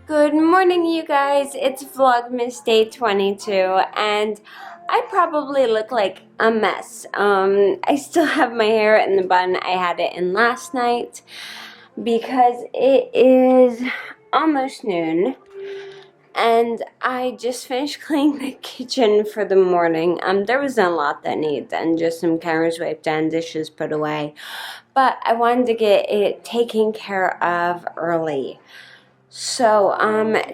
Good morning, you guys. It's Vlogmas day 22, and I probably look like a mess. I still have my hair in the bun. I had it in last night because it is almost noon, and I just finished cleaning the kitchen for the morning. There wasn't a lot that needs done, just some counters wiped down, dishes put away, but I wanted to get it taken care of early. So,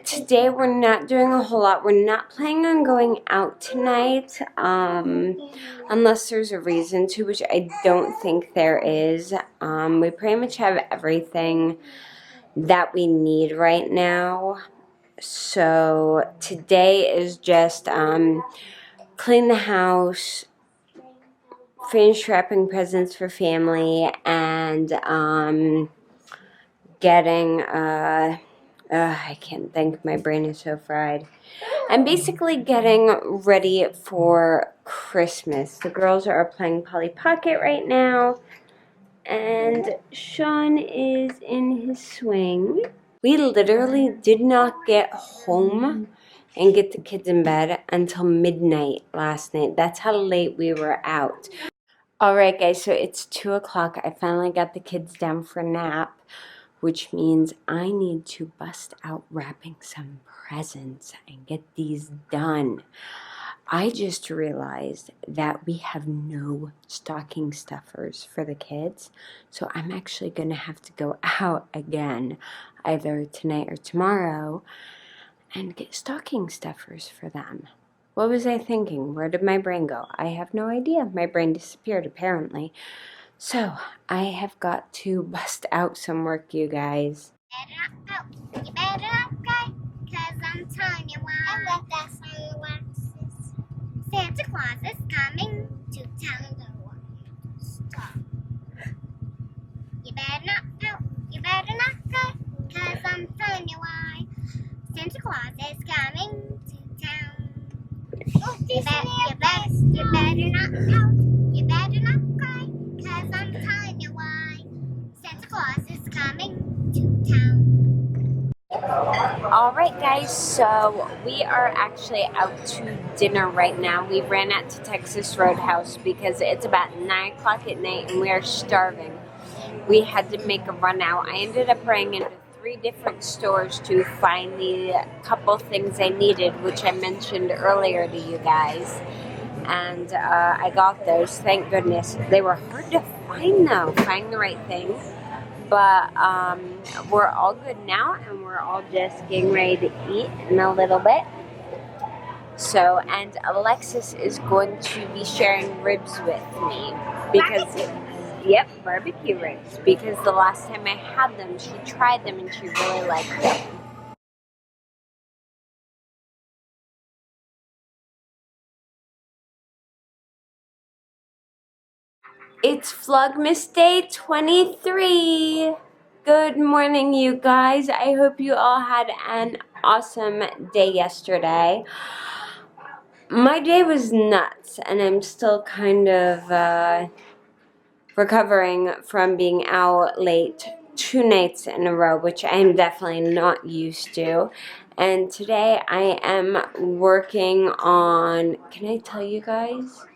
today we're not doing a whole lot. We're not planning on going out tonight, unless there's a reason to, which I don't think there is. We pretty much have everything that we need right now. So, today is just, clean the house, finish wrapping presents for family, and, getting, I can't think. My brain is so fried. I'm basically getting ready for Christmas. The girls are playing Polly Pocket right now, and Sean is in his swing. We literally did not get home and get the kids in bed until midnight last night. That's how late we were out. Alright guys, so it's 2 o'clock. I finally got the kids down for a nap, which means I need to bust out wrapping some presents and get these done. I just realized that we have no stocking stuffers for the kids, so I'm actually going to have to go out again, either tonight or tomorrow, and get stocking stuffers for them. What was I thinking? Where did my brain go? I have no idea. My brain disappeared, apparently. So, I have got to bust out some work, you guys. You better not go, cause I'm telling you why. I love that song waxes. Santa Claus is coming to town, to stop. You better not go, you better not go, cause I'm telling you why. Santa Claus is coming to town. Oh, you better not go, you better not go, cause I'm telling you why. Santa Claus is coming to town. Alright guys, so we are actually out to dinner right now. We ran out to Texas Roadhouse because it's about 9 o'clock at night and we are starving. We had to make a run out. I ended up running into 3 different stores to find the couple things I needed, which I mentioned earlier to you guys. And I got those, thank goodness. They were hard to find though, find the right thing. But we're all good now, and we're all just getting ready to eat in a little bit. So, and Alexis is going to be sharing ribs with me because, yep, barbecue ribs. Because the last time I had them, she tried them and she really liked them. It's Vlogmas Day 23. Good morning, you guys. I hope you all had an awesome day yesterday. My day was nuts, and I'm still kind of recovering from being out late 2 nights in a row, which I'm definitely not used to. And today I am working on, can I tell you guys?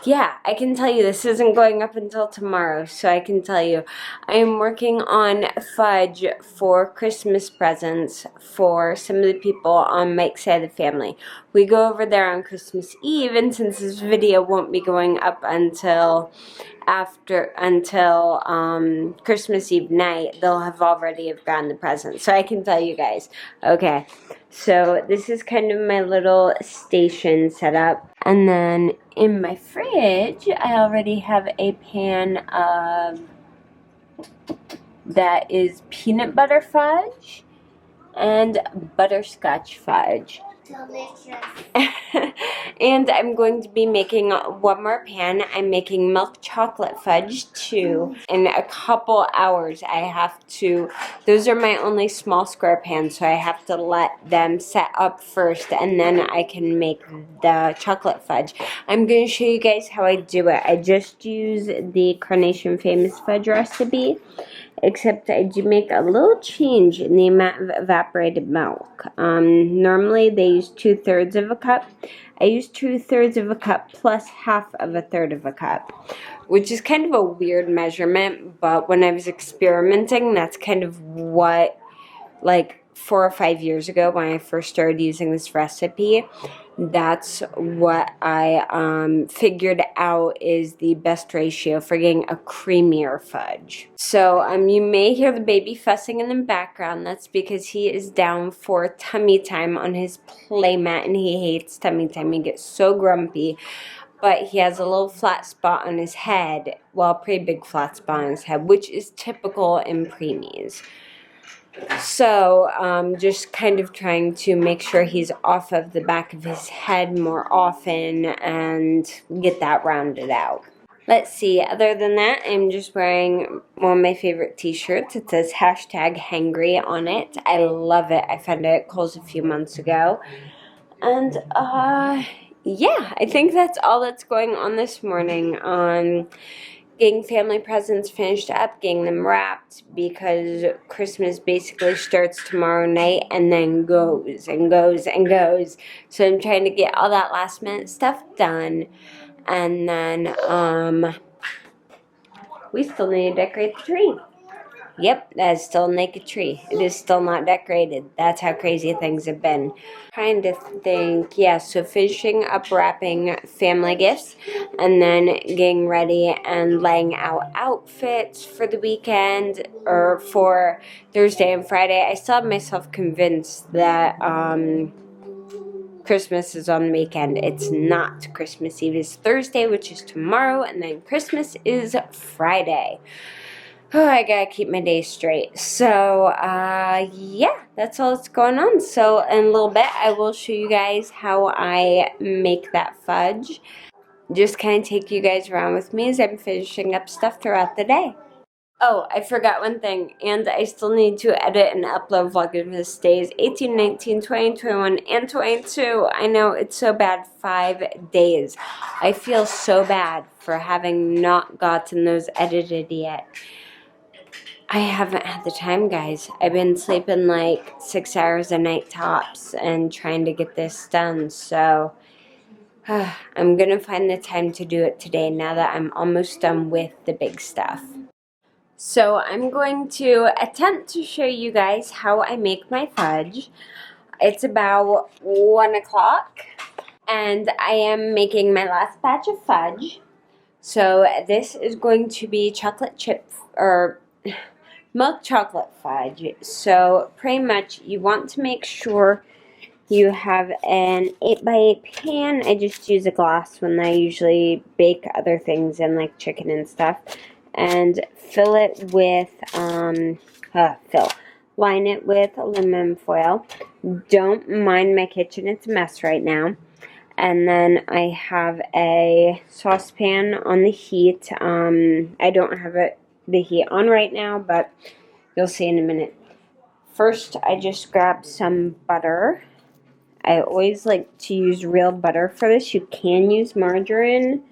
Yeah, I can tell you this isn't going up until tomorrow, so I can tell you. I am working on fudge for Christmas presents for some of the people on Mike's side of the family. We go over there on Christmas Eve, and since this video won't be going up until Christmas Eve night, they'll have already gotten the presents. So I can tell you guys. Okay, so this is kind of my little station set up. And then in my fridge, I already have a pan of that is peanut butter fudge and butterscotch fudge. delicious. And I'm going to be making one more pan. I'm making milk chocolate fudge too. In a couple hours, I have to, those are my only small square pans, so I have to let them set up first, and then I can make the chocolate fudge. I'm going to show you guys how I do it. I just use the Carnation Famous Fudge recipe, except I do make a little change in the amount of evaporated milk. Normally they use 2/3 of a cup. I use 2/3 of a cup plus half of a third of a cup, which is kind of a weird measurement, but when I was experimenting, that's kind of what, like 4 or 5 years ago when I first started using this recipe, that's what I figured out is the best ratio for getting a creamier fudge. So you may hear the baby fussing in the background. That's because he is down for tummy time on his playmat, and he hates tummy time. He gets so grumpy. But he has a little flat spot on his head, well, a pretty big flat spot on his head, which is typical in preemies. So, just kind of trying to make sure he's off of the back of his head more often and get that rounded out. Let's see, other than that, I'm just wearing one of my favorite t-shirts. It says #hangry on it. I love it. I found it at Kohl's a few months ago. And, yeah, I think that's all that's going on this morning. Getting family presents finished up, getting them wrapped, because Christmas basically starts tomorrow night and then goes and goes and goes. So I'm trying to get all that last minute stuff done. And then, we still need to decorate the tree. Yep, that is still a naked tree. It is still not decorated. That's how crazy things have been. Trying to think, yeah, so finishing up wrapping family gifts, and then getting ready and laying out outfits for the weekend, or for Thursday and Friday. I still have myself convinced that Christmas is on the weekend. It's not. Christmas Eve is Thursday, which is tomorrow, and then Christmas is Friday. Oh, I gotta keep my days straight. So, yeah, that's all that's going on. So, in a little bit, I will show you guys how I make that fudge. Just kind of take you guys around with me as I'm finishing up stuff throughout the day. Oh, I forgot one thing, and I still need to edit and upload Vlogmas days 18, 19, 20, 21, and 22. I know, it's so bad. 5 days. I feel so bad for having not gotten those edited yet. I haven't had the time, guys. I've been sleeping like 6 hours a night tops and trying to get this done. So, I'm going to find the time to do it today now that I'm almost done with the big stuff. So, I'm going to attempt to show you guys how I make my fudge. It's about 1 o'clock, and I am making my last batch of fudge. So, this is going to be chocolate chip, or milk chocolate fudge. So pretty much you want to make sure you have an 8x8 pan. I just use a glass when I usually bake other things in, like chicken and stuff. And fill it with, line it with aluminum foil. Don't mind my kitchen, it's a mess right now. And then I have a saucepan on the heat. I don't have the heat on right now, but you'll see in a minute. First, I just grab some butter. I always like to use real butter for this. You can use margarine,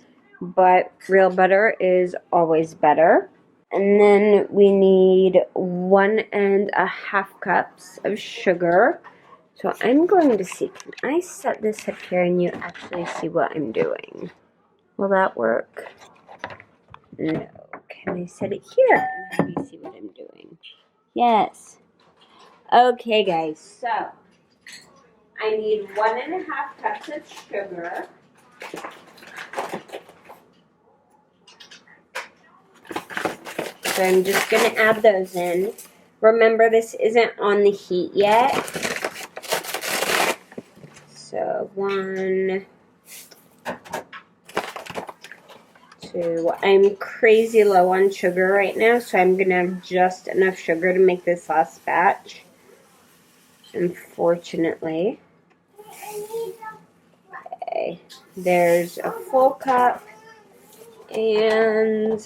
but real butter is always better. And then we need 1.5 cups of sugar. So I'm going to see, can I set this up here and you actually see what I'm doing? Will that work? No. Can I set it here and have you see what I'm doing? Yes. Okay, guys, so I need 1.5 cups of sugar. So I'm just going to add those in. Remember, this isn't on the heat yet. So 1, 2. I'm crazy low on sugar right now, so I'm going to have just enough sugar to make this last batch, unfortunately. There's a full cup, and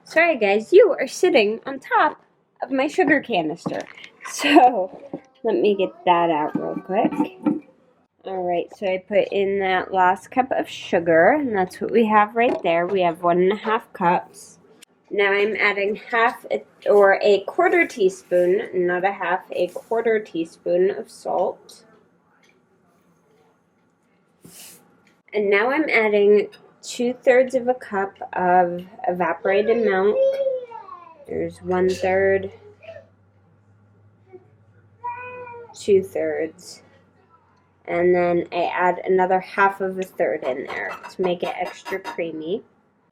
sorry guys, you are sitting on top of my sugar canister. So let me get that out real quick. Alright, so I put in that last cup of sugar, and that's what we have right there. We have 1.5 cups. Now I'm adding a quarter teaspoon, not a half, a quarter teaspoon of salt. And now I'm adding 2/3 of a cup of evaporated milk. There's 1/3, 2/3. And then I add another 1/2 of a third in there to make it extra creamy.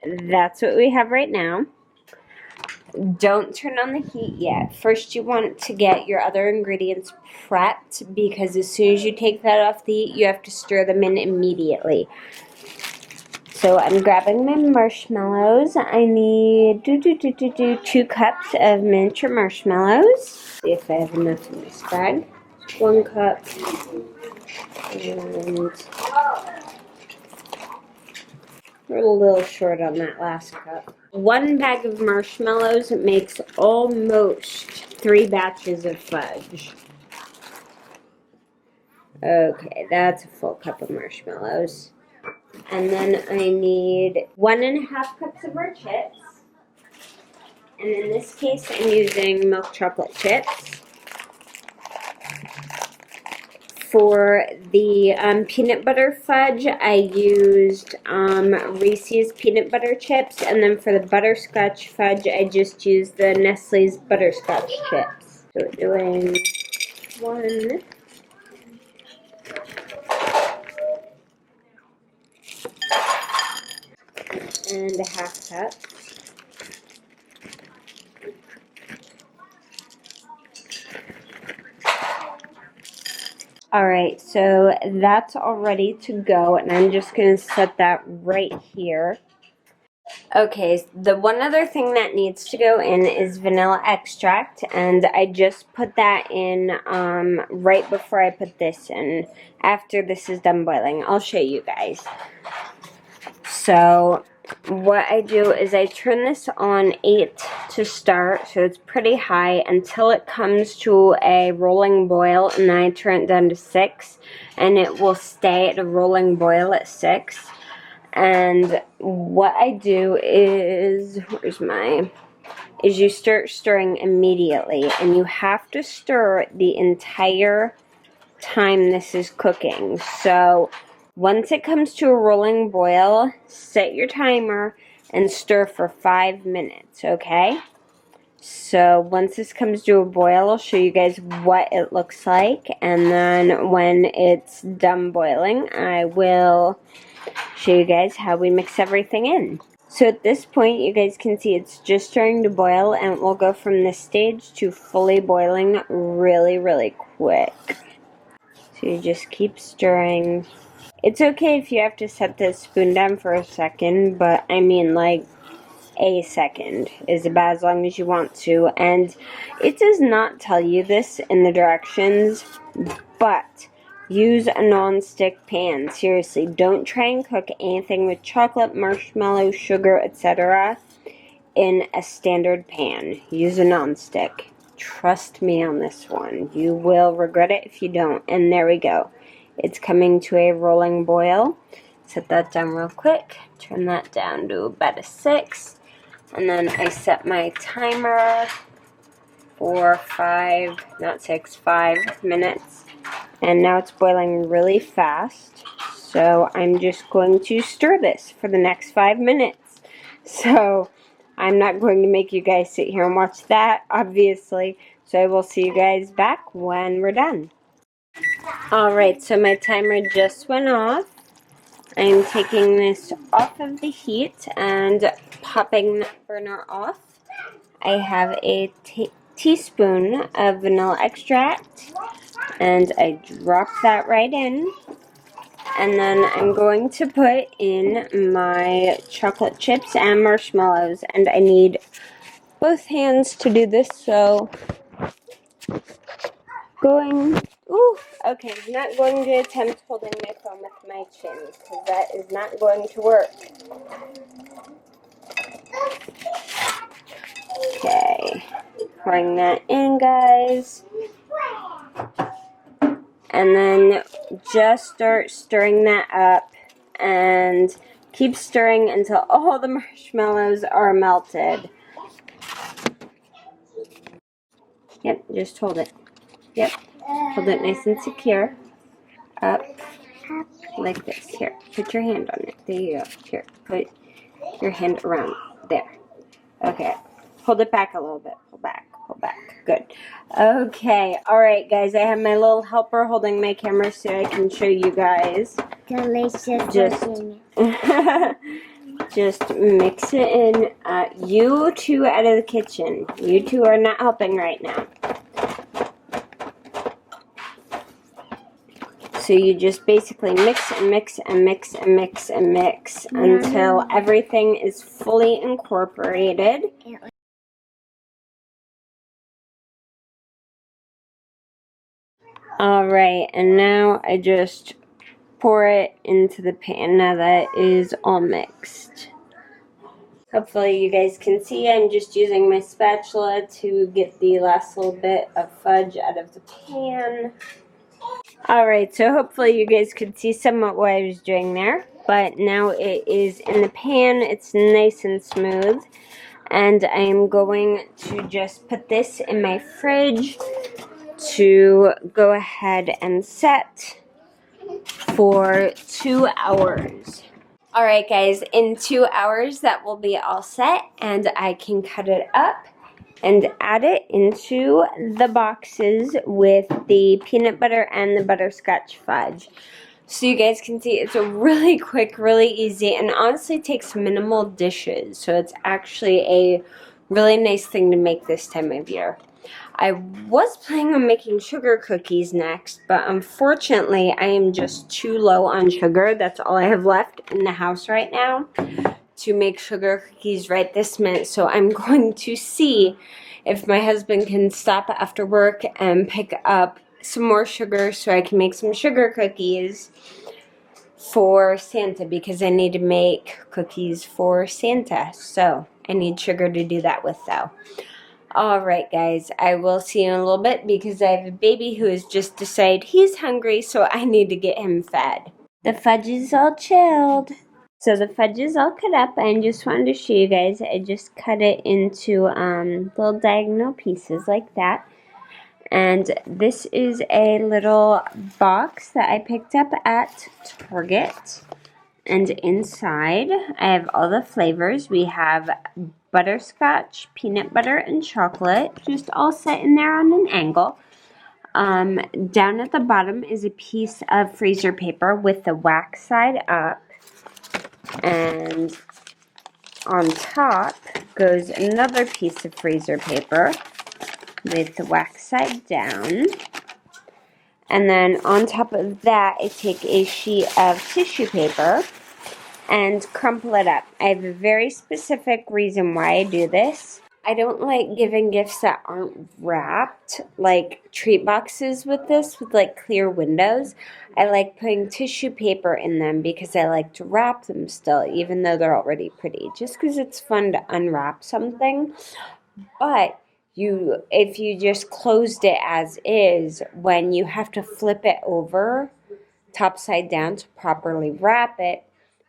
That's what we have right now. Don't turn on the heat yet. First you want to get your other ingredients prepped, because as soon as you take that off the heat, you have to stir them in immediately. So I'm grabbing my marshmallows. I need 2 cups of miniature marshmallows. See if I have enough in this bag. 1 cup. And we're a little short on that last cup. 1 bag of marshmallows makes almost 3 batches of fudge. Okay, that's a full cup of marshmallows. And then I need 1.5 cups of our chips. And in this case, I'm using milk chocolate chips. For the peanut butter fudge, I used Reese's peanut butter chips. And then for the butterscotch fudge, I just used the Nestle's butterscotch chips. So we're doing 1. And 1/2 cup. Alright, so that's all ready to go, and I'm just going to set that right here. Okay, the one other thing that needs to go in is vanilla extract, and I just put that in right before I put this in, after this is done boiling. I'll show you guys. So what I do is I turn this on 8 to start, so it's pretty high, until it comes to a rolling boil, and then I turn it down to 6, and it will stay at a rolling boil at 6. And what I do is, you start stirring immediately, and you have to stir the entire time this is cooking. So once it comes to a rolling boil, set your timer and stir for 5 minutes, okay? So once this comes to a boil, I'll show you guys what it looks like, and then when it's done boiling, I will show you guys how we mix everything in. So at this point, you guys can see it's just starting to boil, and it will go from this stage to fully boiling really, really quick. So you just keep stirring. It's okay if you have to set the spoon down for a second, but I mean like a second is about as long as you want to. And it does not tell you this in the directions, but use a non-stick pan. Seriously, don't try and cook anything with chocolate, marshmallow, sugar, etc. in a standard pan. Use a non-stick. Trust me on this one. You will regret it if you don't. And there we go. It's coming to a rolling boil. Set that down real quick. Turn that down to about a 6. And then I set my timer for 5 minutes. And now it's boiling really fast. So I'm just going to stir this for the next 5 minutes. So I'm not going to make you guys sit here and watch that, obviously. So I will see you guys back when we're done. Alright, so my timer just went off. I'm taking this off of the heat and popping the burner off. I have a teaspoon of vanilla extract, and I drop that right in. And then I'm going to put in my chocolate chips and marshmallows, and I need both hands to do this, so going Ooh, okay, I'm not going to attempt holding my phone with my chin because that is not going to work. Okay, pouring that in, guys. And then just start stirring that up and keep stirring until all the marshmallows are melted. Yep, just hold it. Yep, hold it nice and secure. Up, like this. Here, put your hand on it. There you go. Here, put your hand around there. Okay, hold it back a little bit. Pull back, pull back. Good. Okay, alright guys, I have my little helper holding my camera so I can show you guys. Delicious. Just mix it in. You two out of the kitchen. You two are not helping right now. So you just basically mix and mix and mix and mix and mix until everything is fully incorporated. Alright, and now I just pour it into the pan now that it is all mixed. Hopefully you guys can see I'm just using my spatula to get the last little bit of fudge out of the pan. Alright, so hopefully you guys could see somewhat what I was doing there. But now it is in the pan, it's nice and smooth. And I am going to just put this in my fridge to go ahead and set for 2 hours. Alright guys, in 2 hours that will be all set and I can cut it up and add it into the boxes with the peanut butter and the butterscotch fudge. So you guys can see it's a really quick, really easy, and honestly takes minimal dishes. So it's actually a really nice thing to make this time of year. I was planning on making sugar cookies next, but unfortunately I am just too low on sugar. That's all I have left in the house right now to make sugar cookies right this minute. So I'm going to see if my husband can stop after work and pick up some more sugar so I can make some sugar cookies for Santa, because I need to make cookies for Santa. So I need sugar to do that with though. Alright guys, I will see you in a little bit because I have a baby who has just decided he's hungry, so I need to get him fed. The fudge is all chilled. So the fudge is all cut up. I just wanted to show you guys. I just cut it into little diagonal pieces like that. And this is a little box that I picked up at Target. And inside, I have all the flavors. We have butterscotch, peanut butter, and chocolate, just all set in there on an angle. Down at the bottom is a piece of freezer paper with the wax side up. And on top goes another piece of freezer paper with the wax side down. And then on top of that, I take a sheet of tissue paper and crumple it up. I have a very specific reason why I do this. I don't like giving gifts that aren't wrapped, like treat boxes with this, with like clear windows. I like putting tissue paper in them because I like to wrap them still, even though they're already pretty, just because it's fun to unwrap something. But if you just closed it as is, when you have to flip it over top side down to properly wrap it,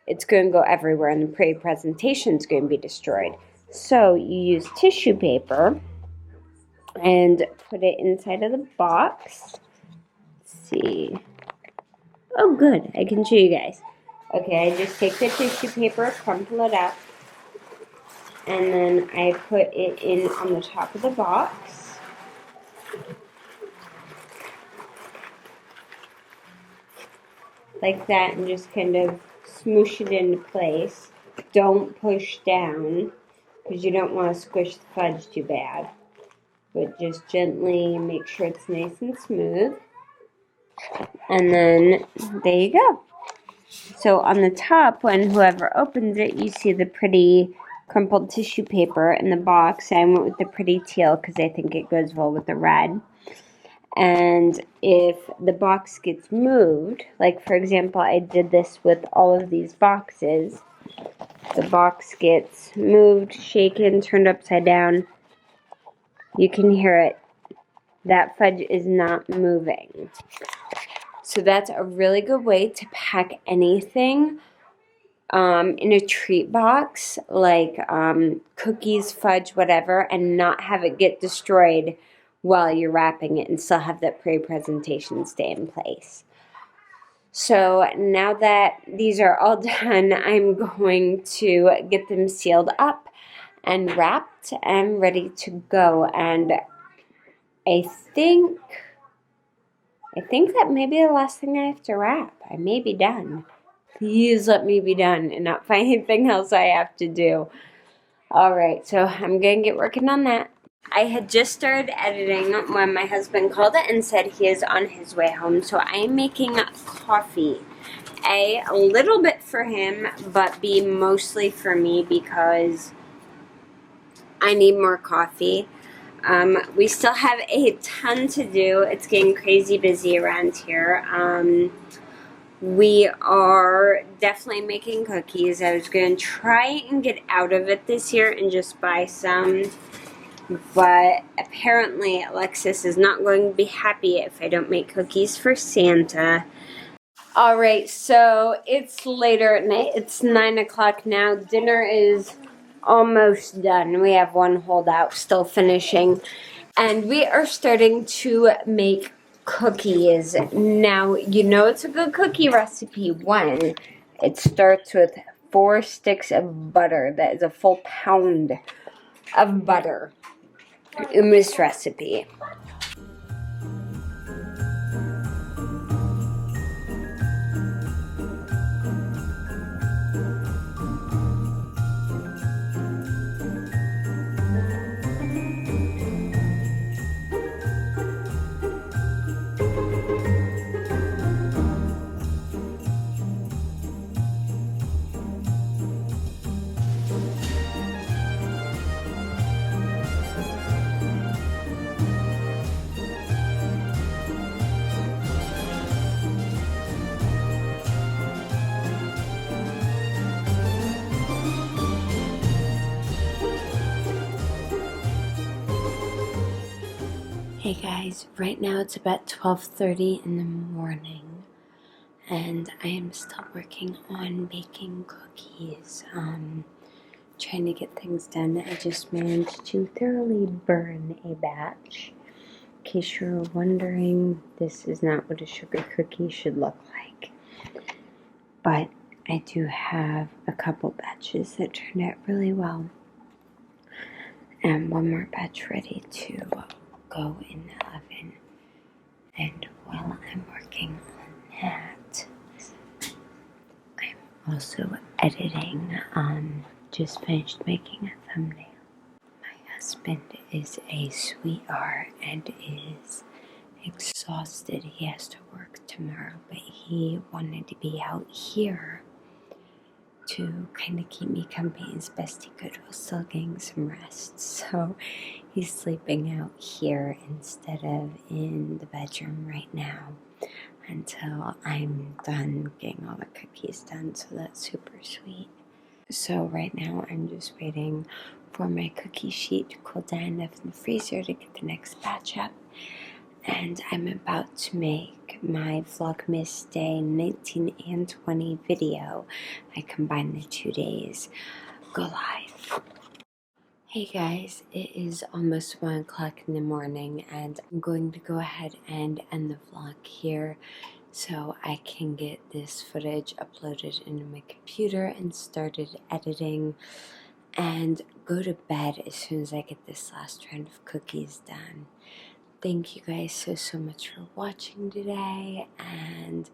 it's going to go everywhere and the pretty presentation is going to be destroyed. So you use tissue paper and put it inside of the box. Let's see. Oh good, I can show you guys. Okay, I just take the tissue paper, crumple it up, and then I put it in on the top of the box. Like that, and just kind of smoosh it into place. Don't push down, because you don't want to squish the fudge too bad. But just gently make sure it's nice and smooth. And then, there you go. So on the top, when whoever opens it, you see the pretty crumpled tissue paper in the box. I went with the pretty teal because I think it goes well with the red. And if the box gets moved, like for example, I did this with all of these boxes, the box gets moved, shaken, turned upside down. You can hear it. That fudge is not moving. So that's a really good way to pack anything in a treat box, like cookies, fudge, whatever, and not have it get destroyed while you're wrapping it and still have that pre-presentation stay in place. So now that these are all done, I'm going to get them sealed up and wrapped and ready to go. And I think that may be the last thing I have to wrap. I may be done. Please let me be done and not find anything else I have to do. Alright, so I'm going to get working on that. I had just started editing when my husband called and said he is on his way home. So I am making coffee. A little bit for him, but B, mostly for me because I need more coffee. We still have a ton to do. It's getting crazy busy around here. We are definitely making cookies. I was going to try and get out of it this year and just buy some. But apparently Alexis is not going to be happy if I don't make cookies for Santa. Alright, so it's later at night. It's 9 o'clock now. Dinner is almost done. We have one holdout still finishing. And we are starting to make cookies. Now, you know it's a good cookie recipe when it starts with 4 sticks of butter. That is a full pound of butter in this recipe. Hey guys, right now it's about 12:30 in the morning and I am still working on baking cookies. Trying to get things done. I just managed to thoroughly burn a batch. In case you're wondering, this is not what a sugar cookie should look like. But I do have a couple batches that turned out really well. And one more batch ready to go in the oven. And while I'm working on that, I'm also editing. Just finished making a thumbnail. My husband is a sweetheart and is exhausted. He has to work tomorrow, but he wanted to be out here to kind of keep me company as best he could while still getting some rest. So he's sleeping out here instead of in the bedroom right now until I'm done getting all the cookies done. So that's super sweet. So right now I'm just waiting for my cookie sheet to cool down enough in the freezer to get the next batch up. And I'm about to make my Vlogmas Day 19 and 20 video. I combined the 2 days. Go live. Hey guys, it is almost 1 o'clock in the morning and I'm going to go ahead and end the vlog here so I can get this footage uploaded into my computer and started editing and go to bed as soon as I get this last round of cookies done. Thank you guys so much for watching today and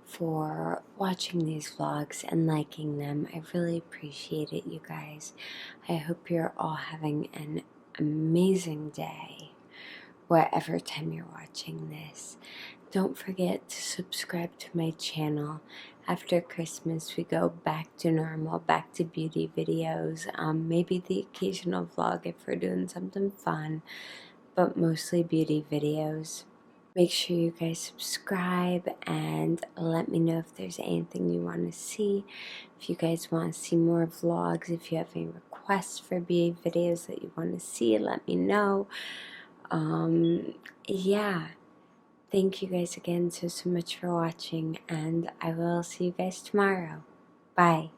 for watching these vlogs and liking them. I really appreciate it, you guys. I hope you're all having an amazing day whatever time you're watching this. Don't forget to subscribe to my channel. After Christmas, we go back to normal, back to beauty videos, maybe the occasional vlog if we're doing something fun, but mostly beauty videos. Make sure you guys subscribe and let me know if there's anything you want to see. If you guys want to see more vlogs, if you have any requests for BA videos that you want to see, let me know. Yeah. Thank you guys again so much for watching, and I will see you guys tomorrow. Bye.